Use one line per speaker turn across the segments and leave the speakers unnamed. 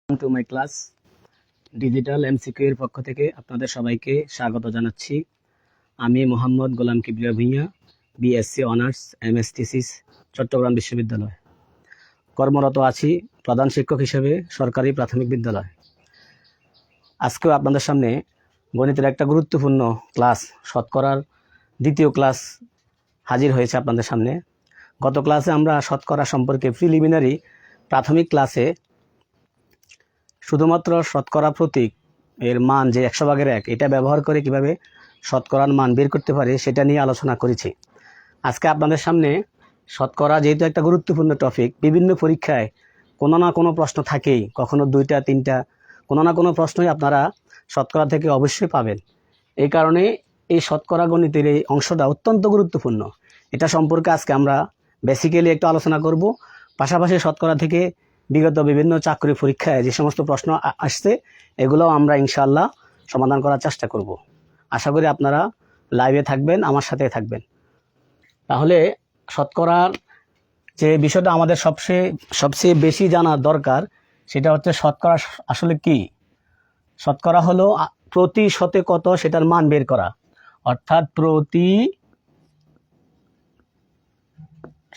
Two my class digital MCQ এর পক্ষ থেকে আপনাদের সবাইকে স্বাগত জানাচ্ছি। আমি Mohammad Golam Kibria Bhuiyan, BSc honours MS thesis, Chittagong বিশ্ববিদ্যালয় কর্মরত আছি প্রধান শিক্ষক হিসেবে সরকারি প্রাথমিক বিদ্যালয়। আজকেও আপনাদের সামনে গণিতের একটা গুরুত্বপূর্ণ ক্লাস, শতকরার দ্বিতীয় ক্লাস হাজির হয়েছে আপনাদের সামনে। গত ক্লাসে আমরা শতকরা সম্পর্কে প্রিলিমিনারি প্রাথমিক ক্লাসে শুধুমাত্র শতকরা প্রতীক এর মান যে 100/1 এটা ব্যবহার করে কিভাবে শতকরার মান বের করতে পারে সেটা নিয়ে আলোচনা করেছি। আজকে আপনাদের সামনে শতকরা যেহেতু একটা গুরুত্বপূর্ণ টপিক, বিভিন্ন পরীক্ষায় কোনো না কোনো প্রশ্ন থাকেই, কখনো 2টা 3টা, কোনো না কোনো প্রশ্নই আপনারা শতকরা থেকে অবশ্যই পাবেন। এই কারণে এই শতকরা গণিতের এই অংশটা অত্যন্ত গুরুত্বপূর্ণ। এটা সম্পর্কে আজকে আমরা বেসিক্যালি একটু আলোচনা করব। পাশাপাশি শতকরা থেকে বিগত বিভিন্ন চাকরি পরীক্ষায় যে সমস্ত প্রশ্ন আসছে এগুলোও আমরা ইনশাআল্লাহ সমাধান করার চেষ্টা করব। আশা করি আপনারা লাইভে থাকবেন, আমার সাথে থাকবেন। তাহলে শতকরার যে বিষয়টা আমাদের সবচেয়ে বেশি জানার দরকার সেটা হচ্ছে শতকরা আসলে কি। শতকরা হলো প্রতি শতে কত সেটার মান বের করা, অর্থাৎ প্রতি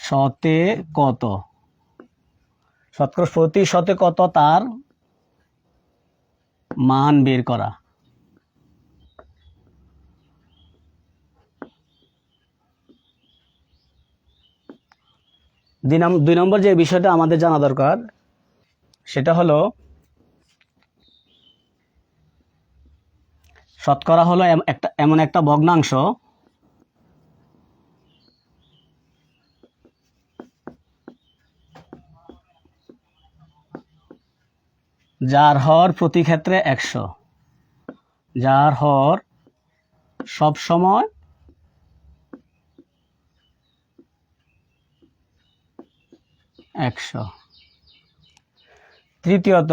শতে কত, শতকরা প্রতি শতে কত তার মান বের করা। দুই নম্বর যে বিষয়টা আমাদের জানা দরকার সেটা হলো শতকরা হলো এমন একটা ভগ্নাংশ যার হর প্রতি ক্ষেত্রে 100, যার হর সব সময় 100। তৃতীয়ত,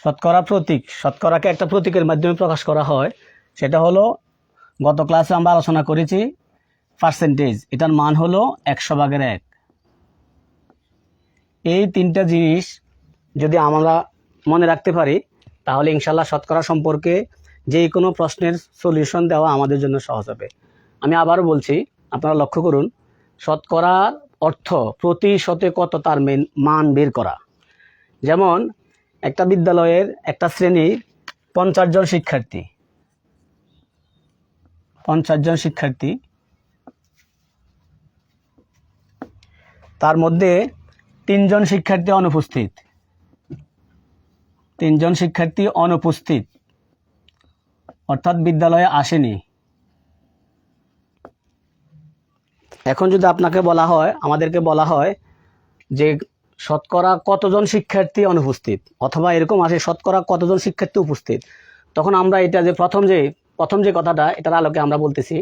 শতকরা প্রতীক, শতকরাকে একটা প্রতীকের মাধ্যমে প্রকাশ করা হয়, সেটা হলো গত ক্লাসে আমরা আলোচনা করেছি পার্সেন্টেজ, এটার মান হলো 100/1। এই তিনটা জিনিস যদি আমরা মনে রাখতে পারি তাহলে ইনশাল্লাহ শতকরা সম্পর্কে যে কোনো প্রশ্নের সলিউশন দেওয়া আমাদের জন্য সহজ হবে। আমি আবারও বলছি, আপনারা লক্ষ্য করুন, শতকরার অর্থ প্রতি শতে কত তার মান বের করা। যেমন একটা বিদ্যালয়ের একটা শ্রেণীর 50 জন শিক্ষার্থী, 50 জন শিক্ষার্থী, তার মধ্যে 3 জন শিক্ষার্থী অনুপস্থিত, 3 জন শিক্ষার্থী অনুপস্থিত, অর্থাৎ বিদ্যালয়ে আসেনি। এখন যদি আপনাকে বলা হয়, আমাদেরকে বলা হয় যে শতকরা কতজন শিক্ষার্থী অনুপস্থিত, অথবা এরকম আসে শতকরা কতজন শিক্ষার্থী উপস্থিত, তখন আমরা এটা যে প্রথম যে কথাটা, এটার আলোকে আমরা বলতেছি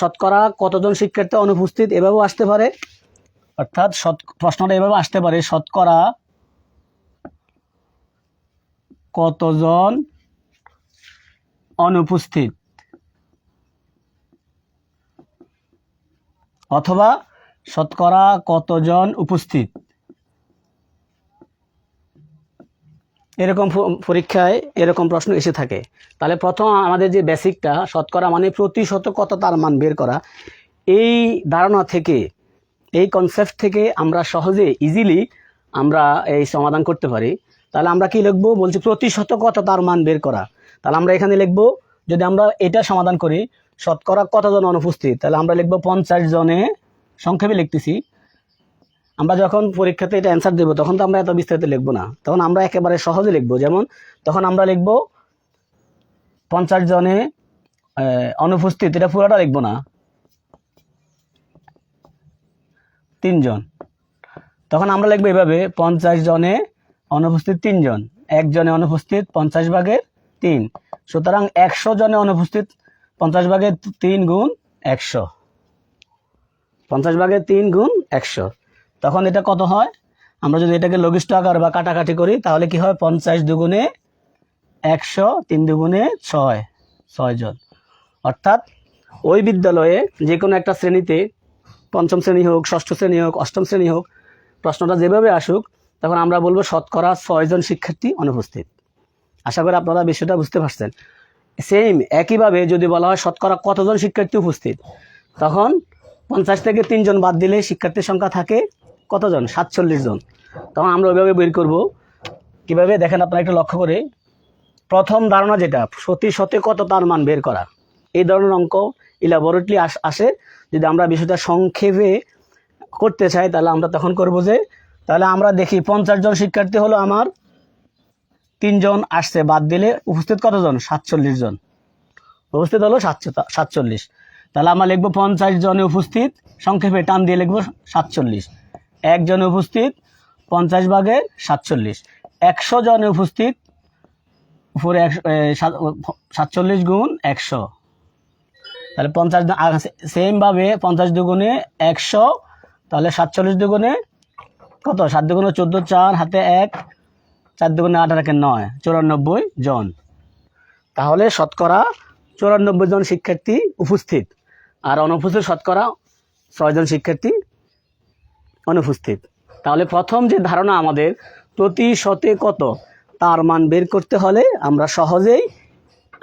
শতকরা কতজন শিক্ষার্থী অনুপস্থিত এভাবেও আসতে পারে, অর্থাৎ প্রশ্নটা এভাবে আসতে পারে, শতকরা কতজন অনুপস্থিত, অথবা শতকরা কতজন উপস্থিত। এরকম পরীক্ষায় এরকম প্রশ্ন এসে থাকে। তাহলে প্রথম আমাদের যে বেসিকটা, শতকরা মানে প্রতি শত কত তার মান বের করা, এই ধারণা থেকে, এই কনসেপ্ট থেকে আমরা সহজে ইজিলি আমরা এই সমাধান করতে পারি। তাহলে আমরা কি লিখবো, বলছি প্রতি শত কত তার মান বের করা। তাহলে আমরা এখানে লিখবো, যদি আমরা এটা সমাধান করি শতকরা কতজন অনুপস্থিত, তাহলে আমরা লিখবো 50 জনে, সংক্ষেপে লিখতেছি। আমরা যখন পরীক্ষাতে এটা অ্যান্সার দেবো তখন তো আমরা এত বিস্তারিত লিখবো না, তখন আমরা একেবারে সহজে লিখবো। যেমন তখন আমরা লিখবো 50 জনে অনুপস্থিত, এটা পুরোটা লিখবো না, 3 জন। তখন আমরা লিখবো এভাবে, 50 জনে অনুপস্থিত 3 জন, 1 জনে অনুপস্থিত 50/3, সুতরাং 100 জনে অনুপস্থিত 50/3 গুণ 100, 50/3 গুণ 100। তখন এটা কত হয়, আমরা যদি এটাকে লঘিষ্ঠ আকার বা কাটাকাটি করি তাহলে কি হয়, 50 দুগুণে 100, 3 দুগুণে 6, 6 জন। অর্থাৎ ওই বিদ্যালয়ে যে কোনো একটা শ্রেণীতে, 5ম শ্রেণী হোক, 6ষ্ঠ শ্রেণী হোক, 8ম শ্রেণী হোক, প্রশ্নটা যেভাবে আসুক তখন আমরা বলবো শতকরা 6 জন শিক্ষার্থী অনুপস্থিত। আশা করি আপনারা বিষয়টা বুঝতে পারছেন। সেম একইভাবে যদি বলা হয় শতকরা কতজন শিক্ষার্থী উপস্থিত, তখন 50 থেকে 3 জন বাদ দিলে শিক্ষার্থীর সংখ্যা থাকে কতজন? 47 জন। তখন আমরা ওইভাবে বের করব। কীভাবে দেখেন আপনারা একটু লক্ষ্য করে, প্রথম ধারণা যেটা প্রতি শতে কত তার মান বের করা, এই ধরনের অঙ্ক ইলাবোরেটলি আসে। যদি আমরা বিষয়টা সংক্ষেপে করতে চাই তাহলে আমরা তখন করব যে, তাহলে আমরা দেখি 50 জন শিক্ষার্থী হলো আমার, 3 জন আসছে, বাদ দিলে উপস্থিত কতজন? 47 জন। উপস্থিত হলো 47। তাহলে আমরা লিখবো 50 জনে উপস্থিত, সংক্ষেপে টান দিয়ে লিখবো 47। 1 জনে উপস্থিত 50 ভাগের 47। 100 জনে উপস্থিত উপরে 47 গুণ 100। তাহলে 50 সেমভাবে 50 দুগুণে 100, তাহলে 47 দুগুণে কত? 7 দুগুণে 14, 4 হাতে 1, 4 দুগুণে 8 আর 1 9, 94 জন। তাহলে শতকরা 94 জন শিক্ষার্থী উপস্থিত, আর অনুপস্থিত শতকরা 6 জন শিক্ষার্থী অনুপস্থিত। তাহলে প্রথম যে ধারণা আমাদের প্রতি শতে কত তার মান বের করতে হলে আমরা সহজেই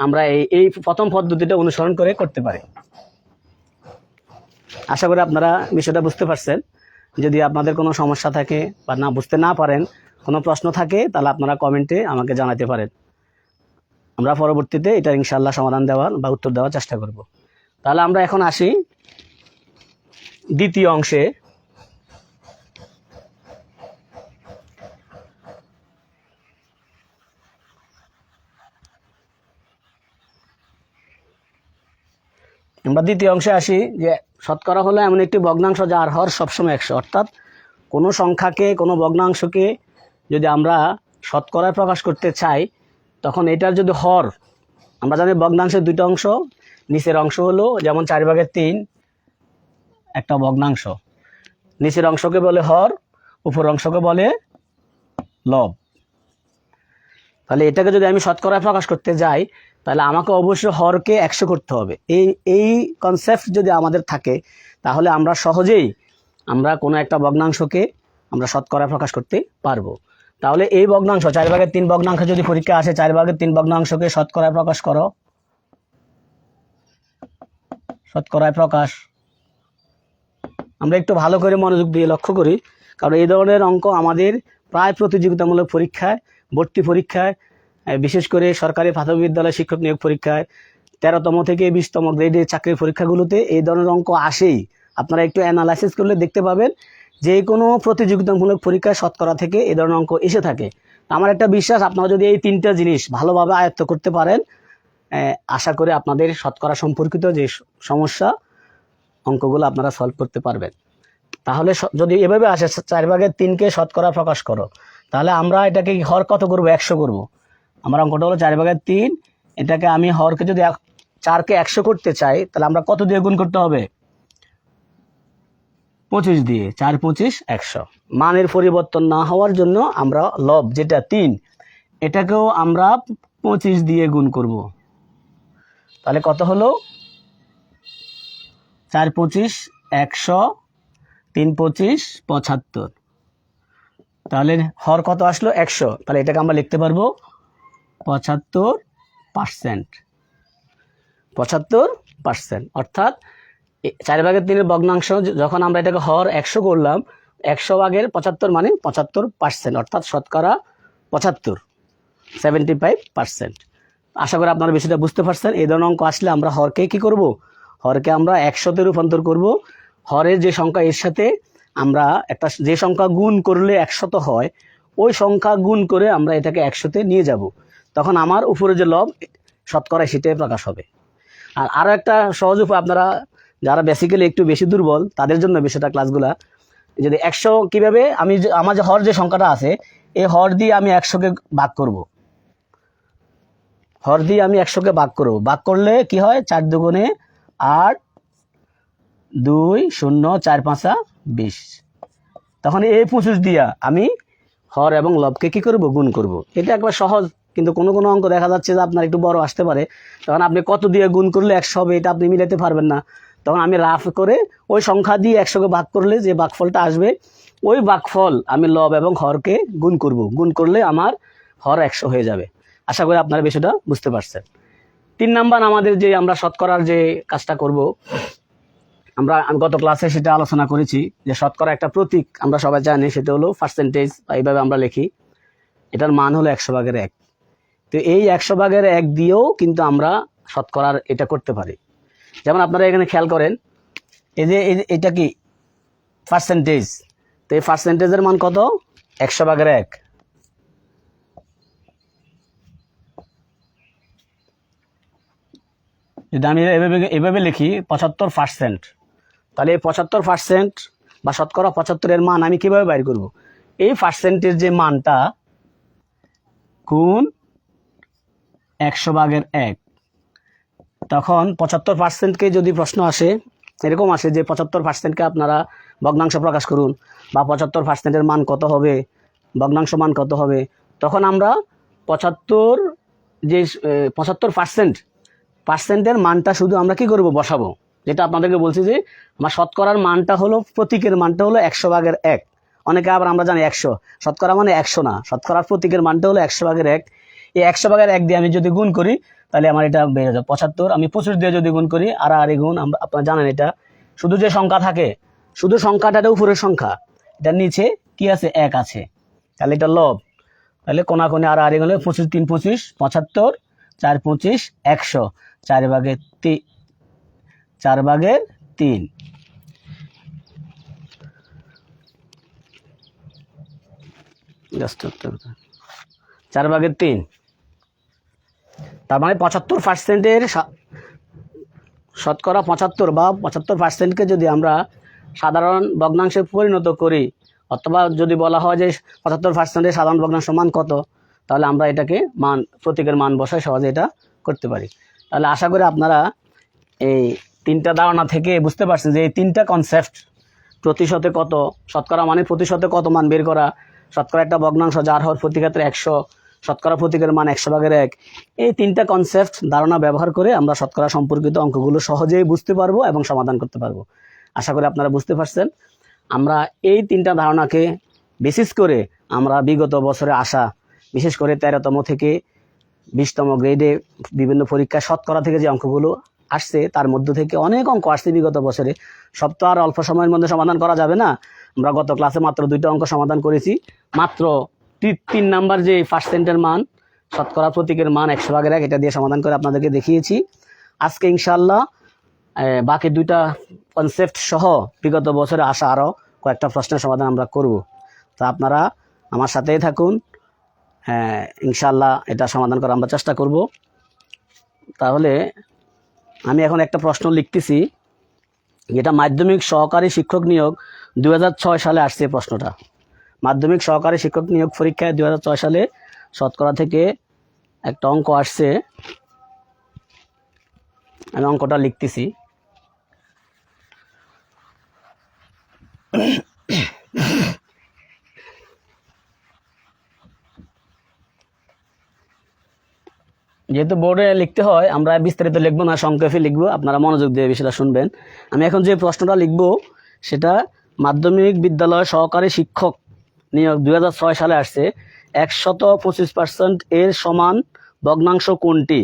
আমরা এই প্রথম পদ্ধতিটা অনুসরণ করে করতে পারি। আশা করি আপনারা বিষয়টা বুঝতে পারছেন। যদি আপনাদের কোনো সমস্যা থাকে বা না বুঝতে না পারেন, কোনো প্রশ্ন থাকে, তাহলে আপনারা কমেন্টে আমাকে জানাতে পারেন। আমরা পরবর্তীতে এটা ইনশাআল্লাহ সমাধান দেওয়ার বা উত্তর দেওয়ার চেষ্টা করব। তাহলে আমরা এখন আসি দ্বিতীয় অংশে। আমরা দ্বিতীয় অংশে আসি যে শতকরা হলো এমন একটি ভগ্নাংশ যার হর সবসময় 100। অর্থাৎ কোনো সংখ্যাকে, কোনো ভগ্নাংশকে যদি আমরা শতকরায় প্রকাশ করতে চাই, তখন এটার যদি হর, আমরা জানি ভগ্নাংশের দুটো অংশ, নিচের অংশ হলো যেমন 4/3 একটা ভগ্নাংশ, নিচের অংশকে বলে হর, উপর অংশকে বলে লব। তাহলে এটাকে যদি আমি শতকরায় প্রকাশ করতে যাই, তাহলে আমাকে অবশ্যই হরকে 100 করতে হবে। এই কনসেপ্ট যদি আমাদের থাকে, তাহলে আমরা সহজেই আমরা কোনো একটা ভগ্নাংশকে আমরা শতকরায় প্রকাশ করতে পারবো। তাহলে এই ভগ্নাংশ 4/3 ভগ্নাংশ যদি পরীক্ষা আসে, 4/3 ভগ্নাংশকে শতকরায় প্রকাশ করো, শতকরায় প্রকাশ। আমরা একটু ভালো করে মনোযোগ দিয়ে লক্ষ্য করি, কারণ এই ধরনের অঙ্ক আমাদের প্রায় প্রতিযোগিতামূলক পরীক্ষায়, ভর্তি পরীক্ষায়, বিশেষ করে সরকারি প্রাথমিক বিদ্যালয় শিক্ষক নিয়োগ পরীক্ষায়, 13তম থেকে 20তম গ্রেডের চাকরির পরীক্ষাগুলোতে এই ধরনের অঙ্ক আসেই। আপনারা একটু অ্যানালাইসিস করলে দেখতে পাবেন যে কোনো প্রতিযোগিতামূলক পরীক্ষায় শতকরা থেকে এই ধরনের অঙ্ক এসে থাকে। আমার একটা বিশ্বাস, আপনারা যদি এই 3টা জিনিস ভালোভাবে আয়ত্ত করতে পারেন, আশা করি আপনাদের শতকরা সম্পর্কিত যে সমস্যা, অঙ্কগুলো আপনারা সলভ করতে পারবেন। তাহলে যদি এভাবে আসে 4/3কে শতকরা প্রকাশ করো, তাহলে আমরা এটাকে হর কত করব? 100 করব। আমার অঙ্কটা হলো 4/3, এটাকে আমি হরকে যদি 4কে 100 করতে চাই, তাহলে আমরা কত দিয়ে গুণ করতে হবে? 25 দিয়ে। 4 25 100। মানের পরিবর্তন না হওয়ার জন্য আমরা লব যেটা 3, এটাকেও আমরা 25 দিয়ে গুণ করব। তাহলে কত হলো? 4 25 100, 3 25 75। তাহলে হর কত আসলো? 100। তাহলে এটাকে আমরা লিখতে পারবো 75%। 75%। অর্থাৎ 4/3 ভগ্নাংশ যখন আমরা এটাকে হর 100 করলাম, 100/75 মানে 75%, অর্থাৎ শতকরা 75, 75%। আশা করি আপনারা বিষয়টা বুঝতে পারছেন। এই ধরনের অঙ্ক আসলে আমরা হরকে কি করব? হরকে আমরা 100তে রূপান্তর করব। হরের যে সংখ্যা এর সাথে আমরা একটা যে সংখ্যা গুণ করলে 100 হয়, ওই সংখ্যা গুণ করে আমরা এটাকে 100তে নিয়ে যাব। তখন আমার উপরে যে লব শতকরা সেটাই প্রকাশ হবে। আর আরও একটা সহজ উপায়, আপনারা যারা বেসিক্যালি একটু বেশি দুর্বল তাদের জন্য বিষয়টা ক্লাসগুলা, যদি 100 কীভাবে আমার যে হর যে সংখ্যাটা আছে, এই হর দিয়ে আমি 100কে ভাগ করব। হর দিয়ে আমি 100কে ভাগ করব। ভাগ করলে কি হয়? 4 দুগুণে 8, 2 0 4 5 20। তখন এই 25 দিয়া আমি হর এবং লবকে কি করব? গুণ করব। এটা একবার সহজ, কিন্তু কোনো কোনো অঙ্ক দেখা যাচ্ছে যে আপনার একটু বড় আসতে পারে, তখন আপনি কত দিয়ে গুণ করলে 100 হবে এটা আপনি মিলাতে পারবেন না। তখন আমি রাফ করে ওই সংখ্যা দিয়ে 100কে ভাগ করলে যে ভাগফলটা আসবে ওই ভাগফল আমি লব এবং হরকে গুণ করব, গুণ করলে আমার হর 100 হয়ে যাবে। আশা করি আপনারা বিষয়টা বুঝতে পারছেন। 3 নাম্বার আমাদের যে আমরা শতকরার যে কাজটা করব, আমরা গত ক্লাসে সেটা আলোচনা করেছি যে শতকরা একটা প্রতীক আমরা সবাই জানি, সেটা হলো পার্সেন্টেজ, এইভাবে আমরা লিখি, এটার মান হলো 100/1। তো এই 100/1 দিয়েও কিন্তু আমরা শতকরার এটা করতে পারি। যেমন আপনারা এখানে খেয়াল করেন, এই যে এটা কি পার্সেন্টেজ, তো এই পার্সেন্টেজের মান কত? 100/1। যদি আমি এভাবে লিখি 75%, তাহলে এই 75% বা শতকরা 75-এর মান আমি কিভাবে বাইর করব? এই পার্সেন্টের যে মানটা গুণ 100/1। তখন 75%কে যদি প্রশ্ন আসে, এরকম আসে যে 75%কে আপনারা ভগ্নাংশ প্রকাশ করুন, বা 75%-এর মান কত হবে, ভগ্নাংশ মান কত হবে, তখন আমরা 75%-এর মানটা শুধু আমরা কি করব? বসাবো। যেটা আপনাদেরকে বলছি যে আমার শতকরার মানটা হলো, প্রতীকের মানটা হলো 100/1। অনেকে আবার আমরা জানি 100, শতকরা মানে 100 না, শতকরার প্রতীকের মানটা হলো 100/1। এই 100/1 দিয়ে আমি যদি গুণ করি তাহলে আমার এটা বেড়ে যাবে 75। আমি 25 দিয়ে যদি গুণ করি, আর গুণ, আপনারা জানেন এটা শুধু যে সংখ্যা থাকে, শুধু সংখ্যাটা উপরের সংখ্যা, এটার নিচে কি আছে? 1 আছে, তাহলে এটা লব। তাহলে কোনাকুনি আর হলে 25 3 25, 75, 4 25, 100, 4/3। 4/3। তার মানে 75%-এর শতকরা 75 বা 75%-কে যদি আমরা সাধারণ ভগ্নাংশে পরিণত করি, অথবা যদি বলা হয় যে 75%-এর সাধারণ ভগ্নাংশ মান কত, তাহলে আমরা এটাকে মান, প্রতীকের মান বসায় সহজে এটা করতে পারি। তাহলে আশা করি আপনারা এই 3টা ধারণা থেকে বুঝতে পারছেন যে এই 3টা কনসেপ্ট, প্রতিশতে কত, শতকরা মানে প্রতিশতে কত মান বের করা, শতকরা একটা ভগ্নাংশ যার হর প্রতি ক্ষেত্রে 100, শতকরা প্রতীকের মান 100/1, এই 3টা কনসেপ্ট ধারণা ব্যবহার করে আমরা শতকরা সম্পর্কিত অঙ্কগুলো সহজেই বুঝতে পারবো এবং সমাধান করতে পারবো। আশা করি আপনারা বুঝতে পারছেন। আমরা এই 3টা ধারণাকে বেসিস করে আমরা বিগত বছরে আসা, বিশেষ করে 13তম থেকে 20তম গ্রেডে বিভিন্ন পরীক্ষায় শতকরা থেকে যে অঙ্কগুলো আসছে, তার মধ্য থেকে অনেক অঙ্ক আসছে বিগত বছরে। সব তো আর অল্প সময়ের মধ্যে সমাধান করা যাবে না। আমরা গত ক্লাসে মাত্র 2টা অঙ্ক সমাধান করেছি। মাত্র 3 নাম্বার যে পার্সেন্টের মান, শতকরা প্রতীকের মান 100/1, এটা দিয়ে সমাধান করে আপনাদেরকে দেখিয়েছি। আজকে ইনশাআল্লাহ বাকি 2টা কনসেপ্ট সহ বিগত বছরে আসা আরও কয়েকটা প্রশ্নের সমাধান আমরা করব। তা আপনারা আমার সাথেই থাকুন, ইনশাআল্লাহ এটা সমাধান করার আমরা চেষ্টা করব। তাহলে আমি এখন একটা প্রশ্ন লিখতেছি, যেটা মাধ্যমিক সহকারী শিক্ষক নিয়োগ 2006 সালে আসছে। প্রশ্নটা মাধ্যমিক সহকারী শিক্ষক নিয়োগ পরীক্ষায় 2006 সালে শতকরা থেকে একটা অঙ্ক আসছে। আমি অঙ্কটা লিখতেছি। যেহেতু বোর্ডে লিখতে হয়, আমরা বিস্তারিত লিখবো না, সংক্ষেপে লিখবো, আপনারা মনোযোগ দিয়ে বিষয়টা শুনবেন। আমি এখন যে প্রশ্নটা লিখবো সেটা মাধ্যমিক বিদ্যালয় সহকারী শিক্ষক নিয়োগ 2006 সালে আসছে। 125% এর সমান ভগ্নাংশ কোনটি?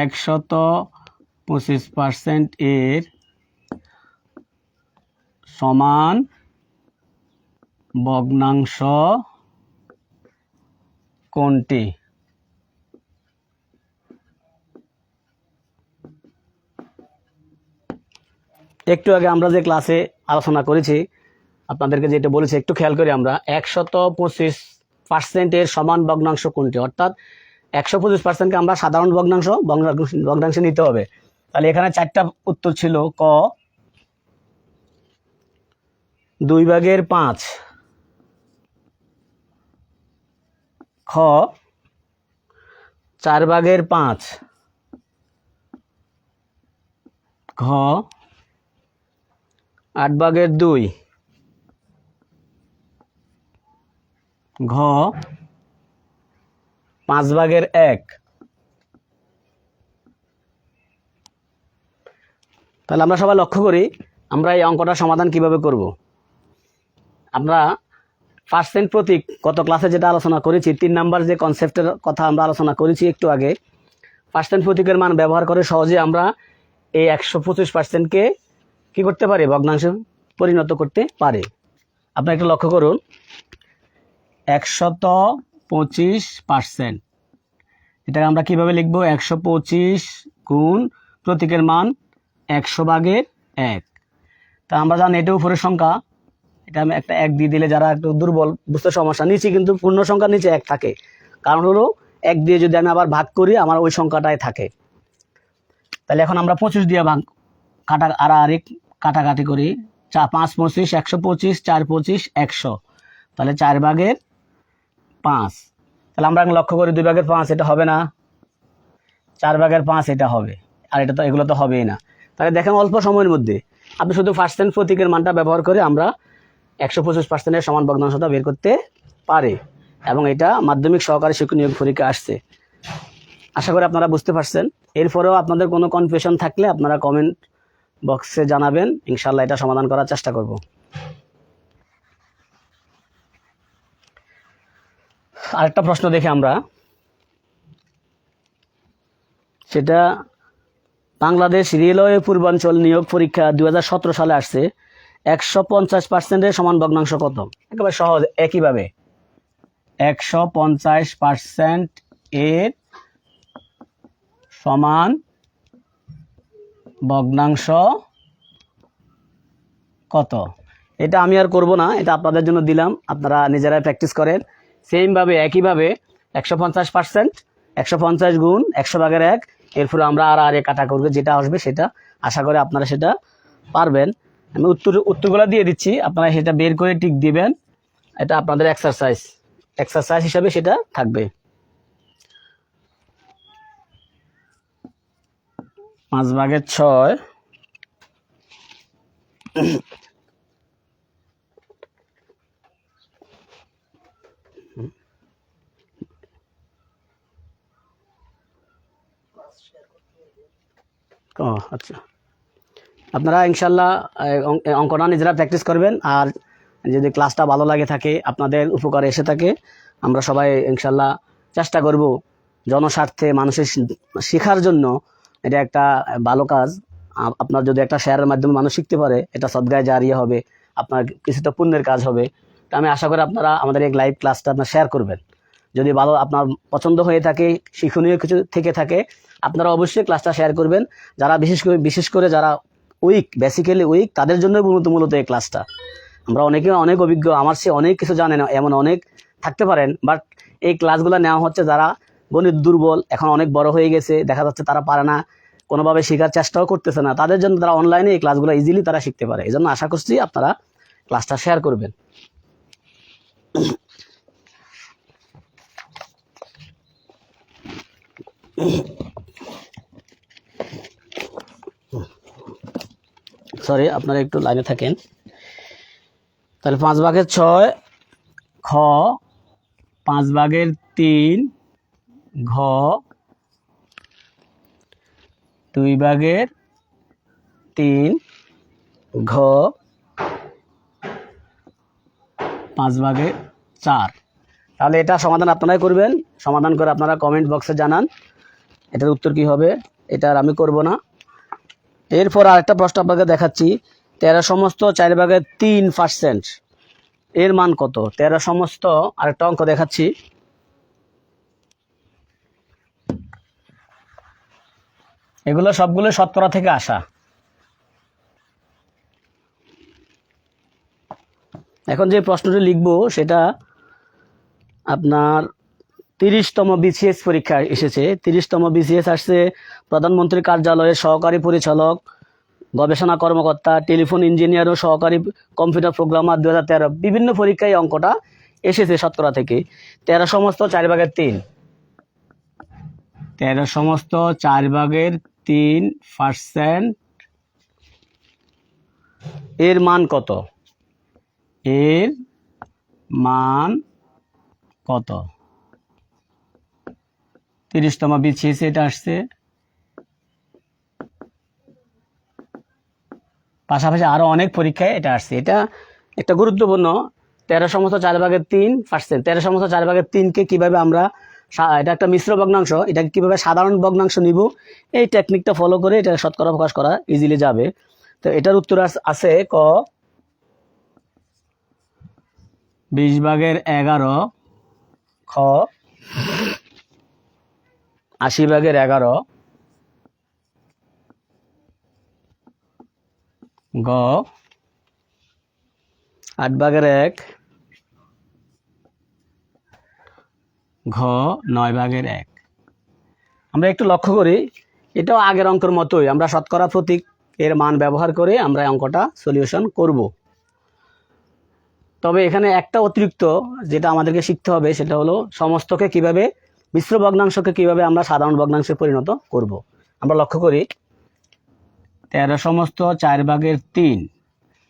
125% এর সমান ভগ্নাংশ কোনটি? একটু আগে আমরা যে ক্লাসে আলোচনা করেছি, আপনাদেরকে যেটা বলেছি একটু খেয়াল করি আমরা, 125% এর সমান ভগ্নাংশ কোনটি, অর্থাৎ 125%কে আমরা সাধারণ ভগ্নাংশে নিতে হবে। তাহলে এখানে 4টা উত্তর ছিল। ক 2/5, খ 4/5, ঘ 8/2, ঘ 5/1। তাহলে আমরা সবাই লক্ষ্য করি আমরা এই অঙ্কটা সমাধান কিভাবে করব। আমরা পার্সেন্ট প্রতীক গত ক্লাসে যেটা আলোচনা করেছি, 3 নাম্বার যে কনসেপ্টের কথা আমরা আলোচনা করেছি একটু আগে, পার্সেন্ট প্রতীকের মান ব্যবহার করে সহজে আমরা এই 125%কে কি করতে পারি, ভগ্নাংশে পরিণত করতে পারি। আপনি একটু লক্ষ্য করুন, 125%, এটাকে আমরা কিভাবে লিখবো, 125 গুণ প্রতীকের মান 100/1। তা আমরা জানি এটা উপরের সংখ্যা, এটা আমি একটা 1 দিয়ে দিলে যারা একটু দুর্বল বুঝতে সমস্যা, নিচে কিন্তু পূর্ণ সংখ্যার নিচে 1 থাকে, কারণ হলো 1 দিয়ে যদি আমি আবার ভাগ করি আমার ওই সংখ্যাটাই থাকে। তাহলে এখন আমরা 25 দিয়ে ভাগ কাটাকাটি করি, 5 25 125, 4 25 100, তাহলে 4/5। তাহলে আমরা লক্ষ্য করি 2/5 এটা হবে না, 4/5 এটা হবে, আর এটা তো এগুলো তো হবেই না। তাহলে দেখেন অল্প সময়ের মধ্যে আপনি শুধু পার্সেন্ট প্রতীকের মানটা ব্যবহার করে আমরা 125%-এর সমান ভগ্নাংশটা বের করতে পারি, এবং এটা মাধ্যমিক সহকারী শিক্ষক নিয়োগ পরীক্ষা আসছে। আশা করি আপনারা বুঝতে পারছেন। এরপরেও আপনাদের কোনো কনফিউশন থাকলে আপনারা কমেন্ট বক্সে জানাবেন, ইনশাল্লাহ এটা সমাধান করার চেষ্টা করব। আরেকটা প্রশ্ন দেখি আমরা, সেটা বাংলাদেশ রেলওয়ে পূর্বাঞ্চল নিয়োগ পরীক্ষা 2017 সালে আসছে। 150%-এর সমান ভগ্নাংশ কত? একেবারে সহজ, একইভাবে 150% এর সমান ভগ্নাংশ কত? এটা আমি আর করব না, এটা আপনাদের জন্য দিলাম, আপনারা নিজেরাই প্র্যাকটিস করেন। সেমভাবে একইভাবে 150%, 150 গুণ 100/1, এরপরে আমরা আর কাটা করবো, যেটা আসবে সেটা আশা করি আপনারা সেটা পারবেন। আমি উত্তরগুলো দিয়ে দিচ্ছি, আপনারা সেটা বের করে টিক দিবেন, এটা আপনাদের এক্সারসাইজ হিসাবে সেটা থাকবে। 5/6 আচ্ছা, আপনারা ইনশাল্লাহ অঙ্কটা নিজেরা প্র্যাকটিস করবেন, আর যদি ক্লাসটা ভালো লাগে থাকে, আপনাদের উপকারে এসে থাকে, আমরা সবাই ইনশাল্লাহ চেষ্টা করব জনস্বার্থে মানুষের শেখার জন্য। এটা একটা ভালো কাজ, আপনার যদি একটা শেয়ারের মাধ্যমে মানুষ শিখতে পারে, এটা সদগায়ে জারিয়া হবে, আপনার কিছুটা পুণ্যের কাজ হবে। তো আমি আশা করি আপনারা আমাদের এই লাইভ ক্লাসটা আপনার শেয়ার করবেন। যদি ভালো আপনার পছন্দ হয়ে থাকে, শিক্ষণীয় কিছু থেকে থাকে, আপনারা অবশ্যই ক্লাসটা শেয়ার করবেন। যারা বিশেষ করে যারা বেসিক্যালি উইক, তাদের জন্য মূলত এই ক্লাসটা। আমরা অনেক অভিজ্ঞ, আমার সে অনেক কিছু জানে না এমন অনেক থাকতে পারেন, বাট এই ক্লাসগুলো নেওয়া হচ্ছে যারা গণিত দুর্বল, এখন অনেক বড় হয়ে গেছে, দেখা যাচ্ছে তারা পারে না, কোনোভাবে শেখার চেষ্টাও করতেছে না, তাদের জন্য তারা অনলাইনে এই ক্লাসগুলো ইজিলি তারা শিখতে পারে। এই জন্য আশা করছি আপনারা ক্লাসটা শেয়ার করবেন। সরি, আপনারা একটু লাইনে থাকেন। তাহলে 5/6 খ, 5/3 ঘ, 2/3 ঘ, 5/4। তাহলে এটা সমাধান আপনারাই করবেন। সমাধান করে আপনারা কমেন্ট বক্সে জানান এটার উত্তর কি হবে। এটা আর আমি করব না। এরপর আরেকটা প্রশ্ন আপনাকে দেখাচ্ছি, 13 সমস্ত 4/3% এর মান কত? 13 সমস্ত, আরেকটা অঙ্ক দেখাচ্ছি, এগুলো সবগুলো শতকরা থেকে আসা। এখন যে প্রশ্নটি লিখবো সেটা আপনার 30তম বিসিএস পরীক্ষা এসেছে। 30তম বিসিএস আসছে প্রধানমন্ত্রী কার্যালয়ের সহকারী পরিচালক, গবেষণা কর্মকর্তা, টেলিফোন ইঞ্জিনিয়ার ও সহকারী কম্পিউটার প্রোগ্রামার 2013। বিভিন্ন পরীক্ষায় অঙ্কটা এসেছে শতকরা থেকে। 13 সমস্ত 4/3, 13 সমস্ত 4/3% এর মান কত? এর মান কত? 30তম বিছিয়েছে, এটা আসছে। পাশাপাশি আরো অনেক পরীক্ষায় এটা আসছে। এটা একটা গুরুত্বপূর্ণ 13/4/3%। 13/4/3 কে কিভাবে আমরা এটা একটা মিশ্র ভগ্নাংশ, এটাকে কিভাবে সাধারণ ভগ্নাংশ নিব, এই টেকনিকটা ফলো করে এটা শতকরা প্রকাশ করা ইজিলি যাবে। তো এটার উত্তর আছে ক 20/11, খ 80/11, গ 8/1, ঘ 9/1। আমরা একটু লক্ষ্য করি, এটাও আগের অঙ্কের মতোই, আমরা শতকরা প্রতীক এর মান ব্যবহার করে আমরা অঙ্কটা সলিউশন করব। তবে এখানে একটা অতিরিক্ত যেটা আমাদেরকে শিখতে হবে, সেটা হলো সমস্তকে কিভাবে, মিশ্র ভগ্নাংশকে কিভাবে আমরা সাধারণ ভগ্নাংশে পরিণত করব। আমরা লক্ষ্য করি 13/4/3,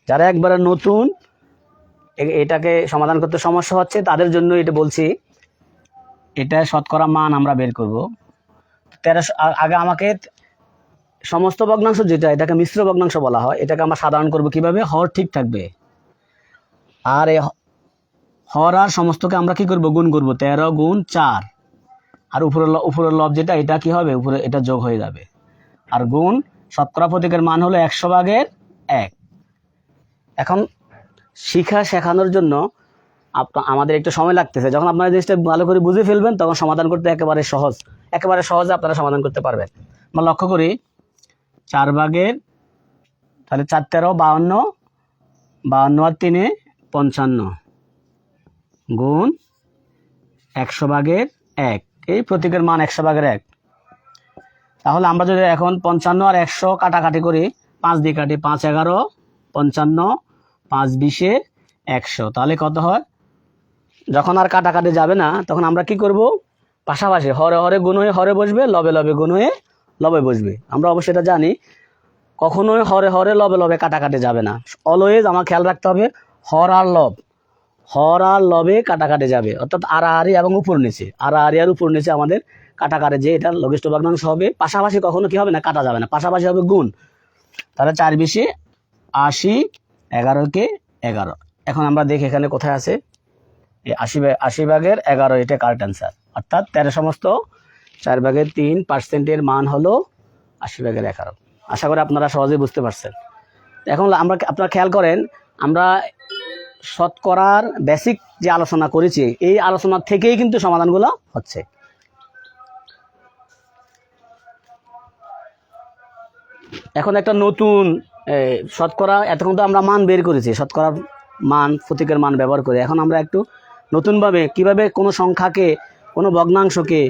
যারা একবারে নতুন এটাকে সমাধান করতে সমস্যা হচ্ছে তাদের জন্য এটা বলছি, এটা শতকরা মান আমরা বের করব। 13 আগে আমাকে সমস্ত ভগ্নাংশ যেটা, এটাকে মিশ্র ভগ্নাংশ বলা হয়, এটাকে আমরা সাধারণ করব কিভাবে, হর ঠিক থাকবে, আর এই হর আর সমস্তকে আমরা কি করব, গুণ করব। 13 গুণ 4, আর উপরের লব যেটা, এটা কি হবে, উপরে এটা যোগ হয়ে যাবে, আর গুণ শতকরা প্রতীকের মান হলো 100/1। এখন শেখানোর জন্য আমাদের একটু সময় লাগতেছে। যখন আপনারা জিনিসটা ভালো করে বুঝে ফেলবেন, তখন সমাধান করতে একেবারে সহজে আপনারা সমাধান করতে পারবেন। আমরা লক্ষ্য করি 4/, তাহলে 4 13 52, 52 আর 3 55, গুণ 100/1, এই প্রতীকের মান 100/1। তাহলে আমরা যদি এখন 55 আর 100 কাটাকাটি করি, 5 দিয়ে কাটি, 5 11 55, 5 20 100, তাহলে কত হয়? যখন আর কাটাকাটি যাবে না, তখন আমরা কি করব, পাশাপাশি হরে হরে গুণ হয়ে হরে বসবে, লবে লবে গুণ হয়ে লবে বসবে। আমরা অবশ্যই এটা জানি, কখনোই হরে হরে লবে লবে কাটাকাটি যাবে না। অলওয়েজ আমার খেয়াল রাখতে হবে, হর আর লবে কাটাকাটি যাবে, অর্থাৎ আড়াআড়ি এবং উপর নিচে, আড়াআড়ি আর উপর নিচে আমাদের কাটাকাটি যে এটা লঘিষ্ঠ ভগ্নাংশ হবে। পাশাপাশি কখনো কি হবে না, কাটা যাবে না, পাশাপাশি হবে গুণ। তাহলে 4 20 80, 11 11। এখন আমরা দেখি এখানে কোথায় আছে, এই 80/11, এটা কারেক্ট অ্যান্সার, অর্থাৎ 13/4/3% মান হলো 80/11। আশা করি আপনারা সহজেই বুঝতে পারছেন। এখন আপনারা খেয়াল করেন, আমরা শতকরার বেসিক যে আলোচনা করেছি, এই আলোচনা থেকেই কিন্তু সমাধানগুলো হচ্ছে। এখন একটা নতুন শতকরা, এতক্ষণ তো আমরা মান বের করেছি, শতকরার মান প্রতীকের মান ব্যবহার করে। এখন আমরা একটু নতুনভাবে কিভাবে কোনো সংখ্যাকে, কোনো ভগ্নাংশকে,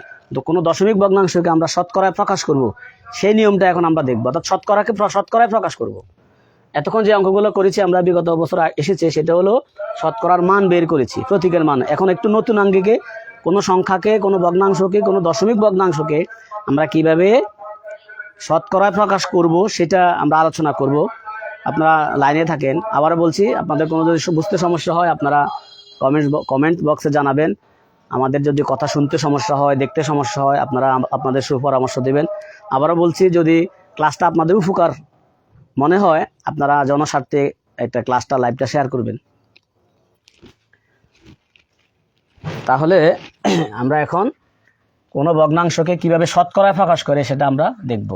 কোনো দশমিক ভগ্নাংশকে আমরা শতকরায় প্রকাশ করব, সেই নিয়মটা এখন আমরা দেখব, অর্থাৎ শতকরায় প্রকাশ করব। এতক্ষণ যে অঙ্কগুলো করেছি আমরা বিগত বছর এসেছে, সেটা হলো শতকরার মান বের করেছি, প্রতীকের মান। এখন একটু নতুন আঙ্গিকে কোনো সংখ্যাকে, কোনো ভগ্নাংশকে, কোনো দশমিক ভগ্নাংশকে আমরা কিভাবে শতকরায় প্রকাশ করব, সেটা আমরা আলোচনা করব। আপনারা লাইনে থাকেন। আবার বলছি, আপনাদের কোনো যদি বুঝতে সমস্যা হয়, আপনারা কমেন্ট বক্সে জানাবেন। আমাদের যদি কথা শুনতে সমস্যা হয়, দেখতে সমস্যা হয়, আপনারা আপনাদের সুপরামর্শ দেবেন। আবারও বলছি, যদি ক্লাসটা আপনাদের উপকার মনে হয়, আপনারা জনস্বার্থে একটা ক্লাসটা, লাইভটা শেয়ার করবেন। তাহলে আমরা এখন কোনো ভগ্নাংশকে কিভাবে শতকরায় প্রকাশ করে সেটা আমরা দেখব।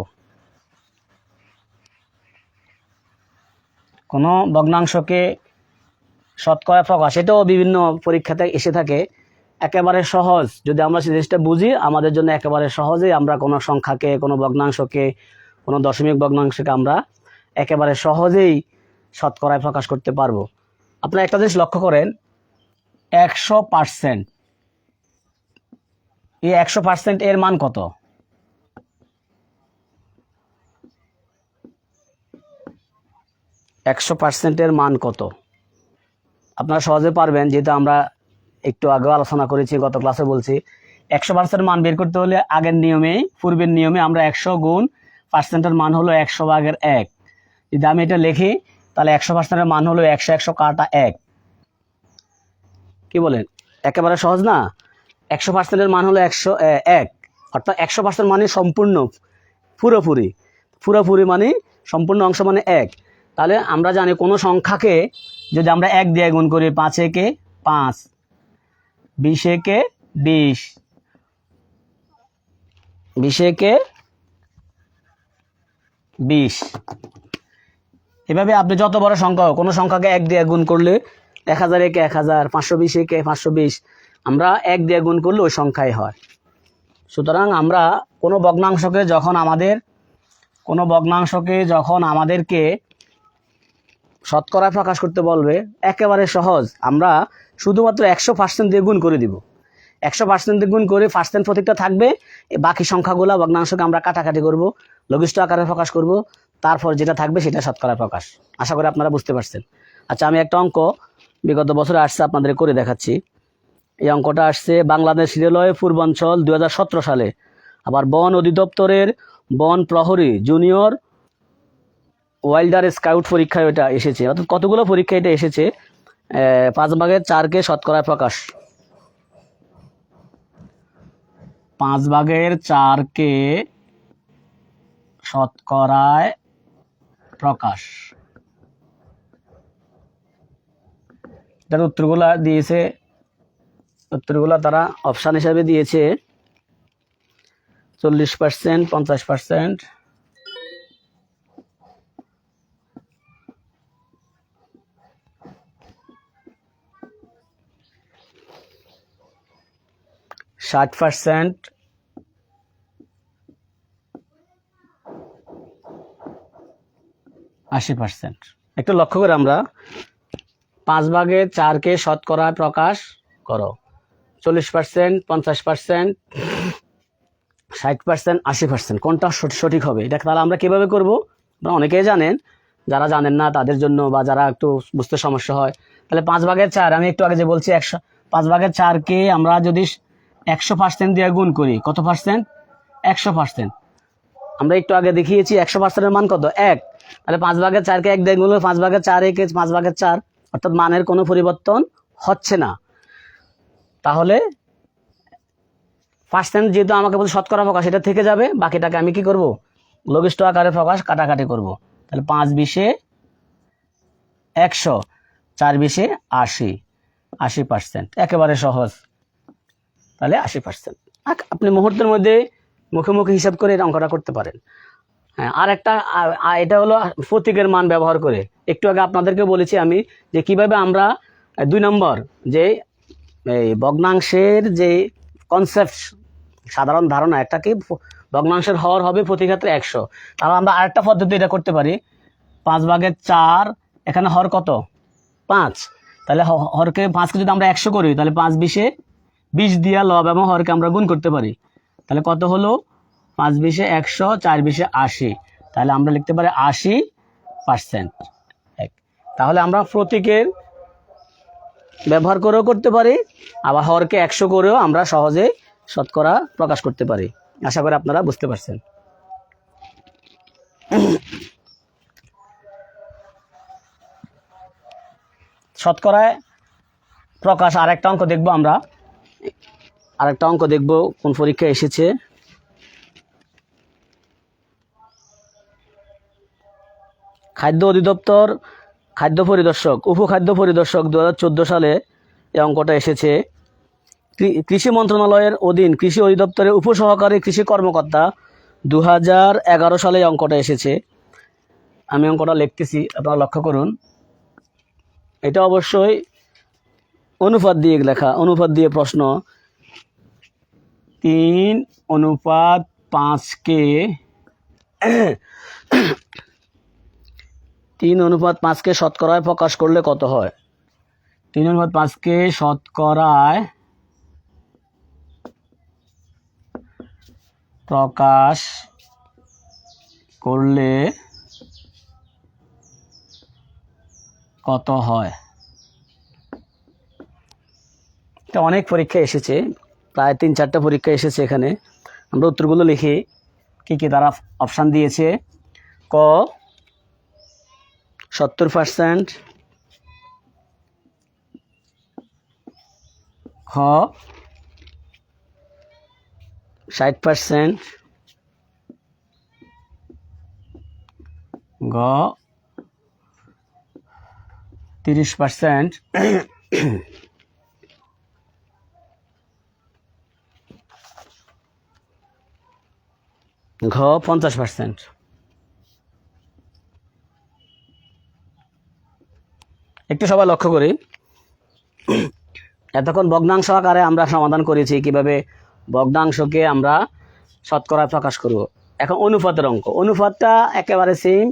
কোনো ভগ্নাংশকে শতকরায় প্রকাশ, এটাও বিভিন্ন পরীক্ষাতে এসে থাকে। একেবারে সহজ, যদি আমরা সেই জিনিসটা বুঝি, আমাদের জন্য একেবারে সহজেই আমরা কোনো সংখ্যাকে, কোনো ভগ্নাংশকে, কোনো দশমিক ভগ্নাংশকে আমরা একেবারে সহজেই শতকরায় প্রকাশ করতে পারবো। আপনারা একটা জিনিস লক্ষ্য করেন, 100%, এই 100% এর মান কত? 100% এর মান কত? আপনারা সহজে পারবেন, যেহেতু আমরা একটু আগেও আলোচনা করেছি, গত ক্লাসে বলছি। 100% মান বের করতে হলে পূর্বের নিয়মে আমরা 100 গুণ পার্সেন্টের মান হলো 100/1। যদি আমি এটা লিখি, তাহলে 100%-এর মান হলো 100, 100 কাটা 1। কি বলেন? একেবারে সহজ না? 100%-এর মান হলো 101, অর্থাৎ 100% মানে সম্পূর্ণ, পুরোপুরি। পুরোপুরি মানে সম্পূর্ণ অংশ মানে 1। তাহলে আমরা জানি কোনো সংখ্যাকে যদি আমরা 1 দিয়ে গুণ করি, 5 একে 5, 20 একে 20, 20 একে 20, এভাবে আপনি যত বড় সংখ্যা হোক, কোনো সংখ্যাকে 1 দিয়ে গুণ করলে 1000 একে 1000, 520 একে 520, আমরা 1 দিয়ে গুণ করলে ওই সংখ্যাই হয়। সুতরাং আমরা কোনো ভগ্নাংশকে যখন আমাদেরকে শতকরা প্রকাশ করতে বলবে, একেবারে সহজ, আমরা শুধুমাত্র 100% দিয়ে গুণ করে দিব। 100% দিয়ে গুণ করে পার্সেন্ট প্রতীকটা থাকবে, বাকি সংখ্যাগুলো ভগ্নাংশকে আমরা কাটাকাটি করব, লঘিষ্ঠ আকারে প্রকাশ করব, তারপর যেটা থাকবে সেটা শতকরা প্রকাশ। আশা করি আপনারা বুঝতে পারছেন। আচ্ছা, আমি একটা অঙ্ক বিগত বছরে আসছে আপনাদের করে দেখাচ্ছি। এই অঙ্কটা আসছে বাংলাদেশ রেলওয়ে পূর্বাঞ্চল 2017 সালে, আবার বন অধিদপ্তরের বন প্রহরী জুনিয়র ওয়াইল্ডার স্কাউট পরীক্ষায় এটা এসেছে। অর্থাৎ কতগুলো পরীক্ষা এটা এসেছে, 5/4কে শতকরা প্রকাশ, 5/4কে শতকরায় প্রকাশ। এটার উত্তরগুলা তারা অপশান হিসাবে দিয়েছে 40%, 50%, 60%, 80%। একটু লক্ষ্য করে আমরা 5/4কে শতকরায় প্রকাশ করো, 40%, 50%, 60%, 80%, কোনটা সঠিক হবে? এটা তাহলে আমরা কিভাবে করব? অনেকেই জানেন, যারা জানেন না তাদের জন্য, বা যারা একটু বুঝতে সমস্যা হয়, তাহলে 5/4, আমি একটু আগে যে বলছি 5/4কে আমরা যদি 100% দিয়ে গুণ করি, কত পার্সেন্ট? 100%। আমরা একটু আগে দেখিয়েছি 100%-এর মান কত? 1। তাহলে 5/4কে 1 দিয়ে গুণ করলে 5/4 একে 5/4, অর্থাৎ মানের কোনো পরিবর্তন হচ্ছে না। তাহলে পার্সেন্ট যেহেতু আমাকে বলছে শতকরা প্রকাশ, এটা থেকে যাবে, বাকিটাকে আমি কি করব? লঘিষ্ঠ আকারে প্রকাশ, কাটাকাটি করব। তাহলে 5/20 100, 4/20 80, 80%, একেবারে সহজ। তাহলে 80%। আপনি মুহূর্তের মধ্যে মুখে মুখে হিসাব করে এই অঙ্কটা করতে পারেন। হ্যাঁ, আর একটা, এটা হলো প্রতীকের মান ব্যবহার করে। একটু আগে আপনাদেরকে বলেছি আমি যে কিভাবে আমরা 2 নম্বর যে এই ভগ্নাংশের যে কনসেপ্ট, সাধারণ ধারণা, একটা কি ভগ্নাংশের হর হবে প্রতি ক্ষেত্রে 100। তাহলে আমরা আরেকটা পদ্ধতি এটা করতে পারি, 5/4, এখানে হর কত? 5। তাহলে হরকে 5কে যদি আমরা 100 করি, তাহলে 5/20 20 দিয়া লব এবং হরকে আমরা গুণ করতে পারি। তাহলে কত হলো? 5/20 100, 4/20 80। তাহলে আমরা লিখতে পারি 80%। তাহলে আমরা প্রতীকের ব্যবহার করেও করতে পারি, আবার হরকে 100 করেও আমরা সহজে শতকরা প্রকাশ করতে পারি। আশা করি আপনারা বুঝতে পারছেন। শতকরায় প্রকাশ আরেকটা অঙ্ক দেখব আমরা, কোন পরীক্ষায় এসেছে। খাদ্য অধিদপ্তর উপখাদ্য পরিদর্শক 2014 সালে এই অঙ্কটা এসেছে। কৃষি মন্ত্রণালয়ের অধীন কৃষি অধিদপ্তরের উপসহকারী কৃষি কর্মকর্তা 2011 সালে এই অঙ্কটা এসেছে। আমি অঙ্কটা লিখতেছি, আপনারা লক্ষ্য করুন। এটা অবশ্যই অনুপাত দিয়ে লেখা, অনুপাত দিয়ে প্রশ্ন। 3:5কে 3:5কে শতকরায় প্রকাশ করলে কত হয়? 3:5কে শতকরায় প্রকাশ করলে কত হয়? এটা অনেক পরীক্ষা এসেছে, প্রায় 3-4টা পরীক্ষা এসেছে। এখানে আমরা উত্তরগুলো লিখি, কি কি তারা অপশান দিয়েছে। ক 70%, খ 60%, গ 30%, ঘ 50%। একটু সবাই লক্ষ্য করি, এতক্ষণ ভগ্নাংশ আকারে আমরা সমাধান করেছি কিভাবে ভগ্নাংশকে আমরা শতকরা প্রকাশ করব। এখন অনুপাতের অঙ্ক, অনুপাতটা একেবারে সেম।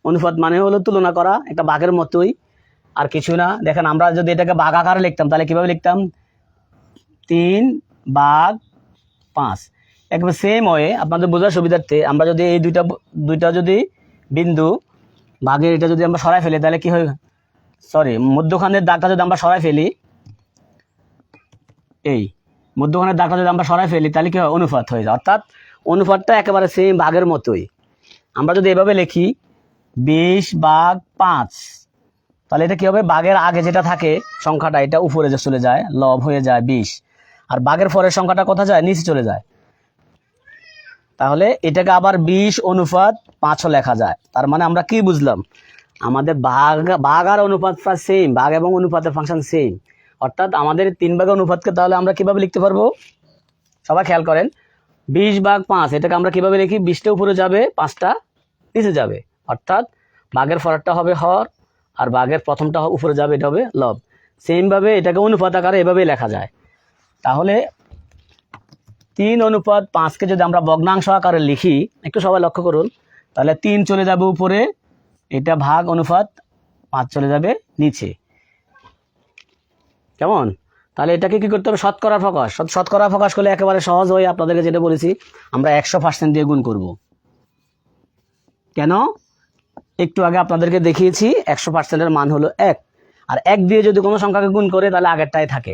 অনুপাত মানে হলো তুলনা করা, একটা ভাগের মতোই, আর কিছু না। দেখেন আমরা যদি এটাকে ভাগ আকারে লিখতাম তাহলে কিভাবে লিখতাম, 3/5। একেবারে সেম ওয়ে আপনাদের বোঝার সুবিধার্থে আমরা যদি এই দুইটা যদি বিন্দু ভাগের এটা যদি আমরা সরাই ফেলি তাহলে কি হয়, সরি মধ্যখানের দাগটা যদি আমরা সরাই ফেলি, এই মধ্যখানের দাগটা যদি আমরা সরাই ফেলি তাহলে কি হয়, অনুপাত হয়ে যায়। অর্থাৎ অনুপাতটা একেবারে সেম ভাগের মতোই। আমরা যদি এভাবে লিখি 20/5, তাহলে এটা কি হবে, ভাগের আগে যেটা থাকে সংখ্যাটা এটা উপরে যে চলে যায়, লব হয়ে যায় 20, আর ভাগের পরের সংখ্যাটা কোথায় যায়, নিচে চলে যায়। তাহলে এটাকে আবার 20/5 লেখা যায়। তার মানে আমরা কি বুঝলাম, আমাদের ভাগ আর অনুপাতটা সেম, ভাগ এবং অনুপাতের ফাংশন সেম। অর্থাৎ আমাদের 3 ভাগের অনুপাতকে তাহলে আমরা কিভাবে লিখতে পারবো, সবাই খেয়াল করেন, 20/5 এটাকে আমরা কিভাবে লিখি, 20টা উপরে যাবে, 5টা নিচে যাবে। অর্থাৎ ভাগের পরেরটা হবে হর, আর ভাগের প্রথমটা উপরে যাবে, এটা হবে লব। সেমভাবে এটাকে অনুপাত আকারে এভাবেই লেখা যায়। তাহলে 3/5কে যদি আমরা ভগ্নাংশ আকারে লিখি, একটু সবাই লক্ষ্য করুন, তাহলে 3 চলে যাবে উপরে, এটা ভাগ অনুপাত 5 চলে যাবে নিচে। কেমন? তাহলে এটাকে কি করতে হবে, শতকরা প্রকাশ। শতকরা প্রকাশ করলে একেবারে সহজ হয়। আপনাদেরকে যেটা বলেছি, আমরা 100% দিয়ে গুণ করব। কেন? একটু আগে আপনাদেরকে দেখিয়েছি 100%-এর মান হলো 1, আর 1 দিয়ে যদি কোনো সংখ্যাকে গুণ করে তাহলে আগেরটাই থাকে।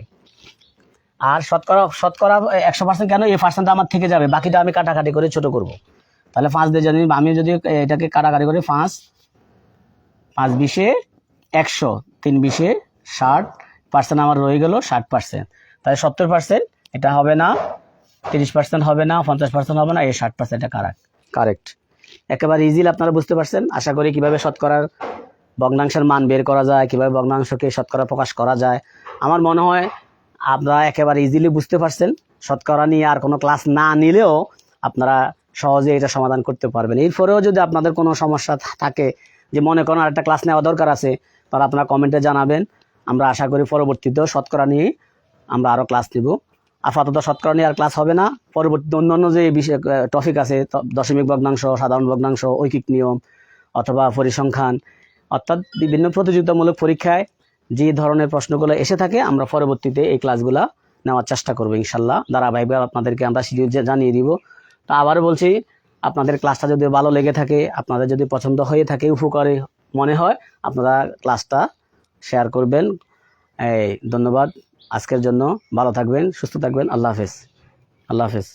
আর শতকরা 100% কেন, এই পার্সেন্টটা আমার থেকে যাবে, বাকিটা আমি কাটাকাটি করে ছোট করব। তাহলে 5 দিয়ে যদি আমি যদি এটাকে কাটাকাটি করি, 5 20 100, 3 20 60% আমার রয়ে গেল 60%। তাহলে 70% এটা হবে না, 30% হবে না, 50% হবে না, এই 60% এটা কারেক্ট। একেবারে ইজিলি আপনারা বুঝতে পারছেন আশা করি কিভাবে শতকরার ভগ্নাংশের মান বের করা যায়, কিভাবে ভগ্নাংশকে শতকরা প্রকাশ করা যায়। আমার মনে হয় আপনারা একেবারে ইজিলি বুঝতে পারছেন। শতকরা নিয়ে আর কোনো ক্লাস না নিলেও আপনারা সহজে এটা সমাধান করতে পারবেন। এরপরেও যদি আপনাদের কোনো সমস্যা থাকে, যে মনে করেন আরেকটা ক্লাস নেওয়া দরকার আছে, তাহলে আপনারা কমেন্টে জানাবেন। আমরা আশা করি পরবর্তীতেও শতকরা নিয়ে আমরা আরও ক্লাস নেব। আপাতত শতকরা নিয়ে আর ক্লাস হবে না। পরবর্তীতে অন্যান্য যে বিষয় টপিক আছে, দশমিক ভগ্নাংশ, সাধারণ ভগ্নাংশ, ঐকিক নিয়ম অথবা পরিসংখ্যান, অর্থাৎ বিভিন্ন প্রতিযোগিতামূলক পরীক্ষায় যে ধরনের প্রশ্নগুলো এসে থাকে, আমরা পরবর্তীতে এই ক্লাসগুলো নেওয়ার চেষ্টা করবো ইনশাল্লাহ। ধারাবাহিকভাবে আপনাদেরকে আমরা শিডিউল জানিয়ে দিব। তো আবারও বলছি, আপনাদের ক্লাসটা যদি ভালো লেগে থাকে, আপনাদের যদি পছন্দ হয়ে থাকে, উপকারী মনে হয়, আপনারা ক্লাসটা শেয়ার করবেন। ধন্যবাদ আজকের জন্য। ভালো থাকবেন, সুস্থ থাকবেন। আল্লাহ হাফেজ।